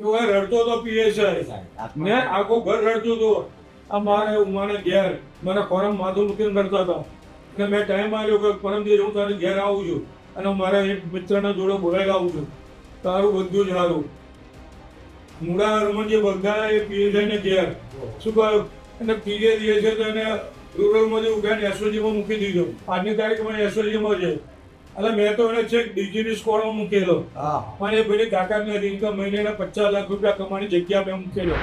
તો એ રડતો તો પીએસઆઈ ને આખું ઘર રડતું હતું. આ મને ઘેર મને ફોરમ માથું મૂકીને રડતા હતા. એટલે મેં ટાઈમ આવ્યો કે પરમ દિવસ હું તારે ઘેર આવું છું અને મારા એક મિત્રના જોડે બોલાવી આવું છું. તારું બધું જ સારું. મૂળા હરમનજી બધા એ પીએસઆઈ ને ઘેર શું કહ્યું અને પીએ દે છે તો એને રૂરલમાંથી ઉઠાઈને એસઓજીમાં મૂકી દીધો. આજની તારીખમાં એસઓજીમાં છે. એટલે મેં તો એને છેક ડીજીની સ્કોડમાં મૂકેલો. પણ એ પેલી કાકાની હતી કે મહિને 50 લાખ રૂપિયા કમાવાની જગ્યા મેં મૂકેલો.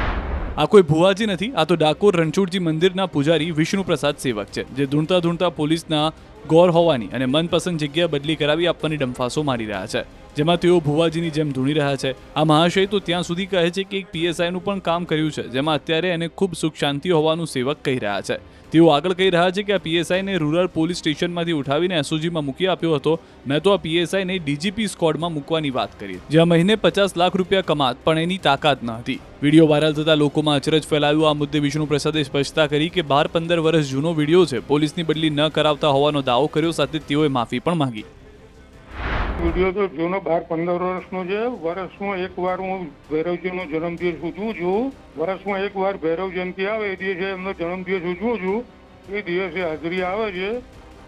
આ કોઈ ભુવાજી નથી, આ તો ડાકોર રણછોડજી મંદિરના પૂજારી વિષ્ણુ પ્રસાદ સેવક છે, જે ધૂણતા ધૂણતા પોલીસના ગોર હોવાની અને મનપસંદ જગ્યા બદલી કરાવી આપવાની ડંફાસો મારી રહ્યા છે, જેમાં તેઓ ભુવાજીની જેમ ધૂણી રહ્યા છે. આ મહાશય તો ત્યાં સુધી કહે છે કે એક પીએસઆઈનું પણ કામ કર્યું છે, જેમાં અત્યારે એને ખૂબ સુખ શાંતિ હોવાનું સેવક કહી રહ્યા છે. તેઓ આગળ કહી રહ્યા છે કે આ પીએસઆઈને રૂરલ પોલીસ સ્ટેશનમાંથી ઉઠાવીને એસઓજીમાં મૂકી આપ્યો હતો. મેં તો આ પીએસઆઈને ડીજીપી સ્કોડમાં મૂકવાની વાત કરી, જ્યાં મહિને 50 લાખ રૂપિયા કમાત પણ એની તાકાત ન હતી. વિડીયો વાયરલ થતા લોકોમાં અચરજ ફેલાયો. આ મુદ્દે વિષ્ણુ પ્રસાદે સ્પષ્ટતા કરી કે 12-15 વર્ષ જૂનો વિડીયો છે, પોલીસની બદલી ન કરાવતા હોવાનો દાવો કર્યો. સાથે તેઓએ માફી પણ માંગી. વિડીયો તો જૂનો 12-15 વર્ષનો છે. વર્ષમાં એકવાર હું ભૈરવજીનો જન્મદિવસ ઉજવું છું. વર્ષમાં એકવાર ભૈરવ જયંતિ આવે એ દિવસે એમનો જન્મદિવસ ઉજવું છું. એ દિવસે હાજરી આવે છે.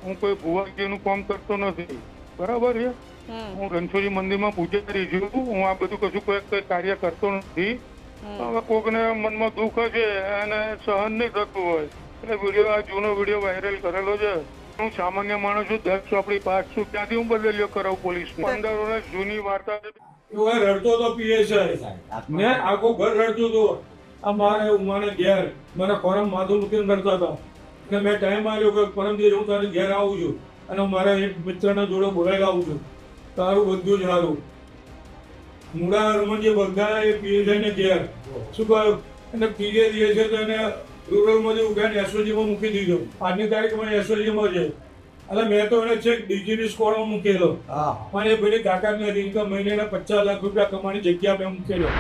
હું કોઈ ભુવાજીનું કામ કરતો નથી, બરાબર છે. હું રણછોડજી મંદિરમાં પૂજારી છું. હું આ બધું કશું કોઈ કાર્ય કરતો નથી. હવે કોકને મનમાં દુઃખ છે અને સહન નહીં થતું હોય એટલે વિડીયો આ જૂનો વિડીયો વાયરલ કરેલો છે. હું સામાન્ય માણસ છું, 10 ચોપડી પાસ છું, ત્યાંથી હું બદલ્યો કરાવું પોલીસ. 15 વર્ષ જૂની વાર્તા છે. તો એ રડતો તો પીએસઆઈ ને આખું ઘર રડતું હતું. આ મને ઘેર મને ફોરમ માથું મૂકીને રડતા હતા. એટલે મેં ટાઈમ આવ્યો કે પરમ દિવસ હું તારે ઘેર આવું છું અને મારા એક મિત્રના જોડે બોલાવી આવું છું. તારું બધું જ સારું. મૂળા હરમનજી બધા એ પીએસઆઈ ને ઘેર શું કહ્યું અને પીએ દે છે તો એને રૂરલમાંથી ઉઠાઈને એસઓજીમાં મૂકી દીધો. આજની તારીખમાં એસઓજીમાં છે. એટલે મેં તો એને છેક ડીજીની સ્કોડમાં મૂકેલો. પણ એ પેલી કાકાની હતી કે મહિને 50 લાખ રૂપિયા કમાવાની જગ્યા મેં મૂકેલો.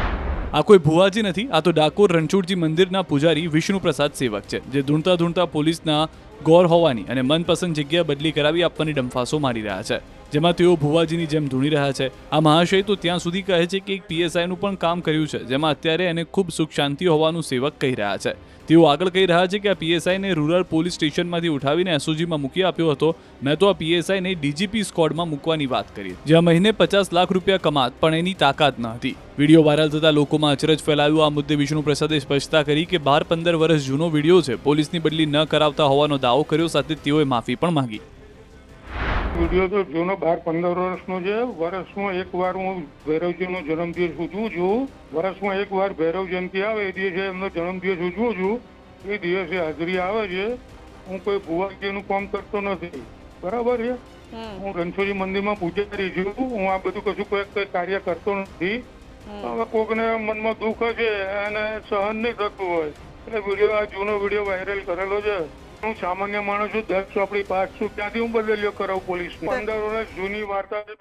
આ કોઈ ભુવાજી નથી, આ તો ડાકોર રણછોડજી મંદિરના પૂજારી વિષ્ણુ પ્રસાદ સેવક છે, જે ધૂણતા ધૂણતા પોલીસના ગોર હોવાની અને મનપસંદ જગ્યા બદલી કરાવી આપવાની ડંફાસો મારી રહ્યા છે, જેમાં તેઓ ભુવાજીની જેમ ધૂણી રહ્યા છે. આ મહાશય તો ત્યાં સુધી કહે છે કે એક પીએસઆઈનું પણ કામ કર્યું છે, જેમાં અત્યારે એને ખૂબ સુખ શાંતિ હોવાનું સેવક કહી રહ્યા છે. તેઓ આગળ કહી રહ્યા છે કે આ પીએસઆઈને રૂરલ પોલીસ સ્ટેશનમાંથી ઉઠાવીને એસઓજીમાં મૂકી આપ્યો હતો. મેં તો આ પીએસઆઈને ડીજીપી સ્કોડમાં મૂકવાની વાત કરી, જ્યાં મહિને 50 લાખ રૂપિયા કમાત પણ એની તાકાત ન હતી. વિડીયો વાયરલ થતા લોકોમાં અચરજ ફેલાયો. આ મુદ્દે વિષ્ણુ પ્રસાદે સ્પષ્ટતા કરી કે 12-15 વર્ષ જૂનો વિડીયો છે, પોલીસની બદલી ન કરાવતા હોવાનો દાવો કર્યો. સાથે તેઓએ માફી પણ માંગી. વિડીયો તો જૂનો 12-15 વર્ષનો છે. વર્ષમાં એકવાર હું ભૈરવજીનો જન્મદિવસ ઉજવું છું. વર્ષમાં એકવાર ભૈરવ જયંતિ આવે એ દિવસે એમનો જન્મદિવસ ઉજવું છું. એ દિવસે હાજરી આવે છે. હું કોઈ ભુવાજીનું કામ કરતો નથી, બરાબર છે. હું રણછોડજી મંદિરમાં પૂજારી છું. હું આ બધું કશું કોઈ કાર્ય કરતો નથી. હવે કોકને મનમાં દુઃખ છે અને સહન નહીં થતું હોય એટલે વિડીયો આ જૂનો વિડીયો વાયરલ કરેલો છે. હું સામાન્ય માણસ છું, 10 ચોપડી પાસ છું, ત્યાંથી હું બદલ્યો કરાવું પોલીસ. 15 વર્ષ જૂની વાર્તા છે.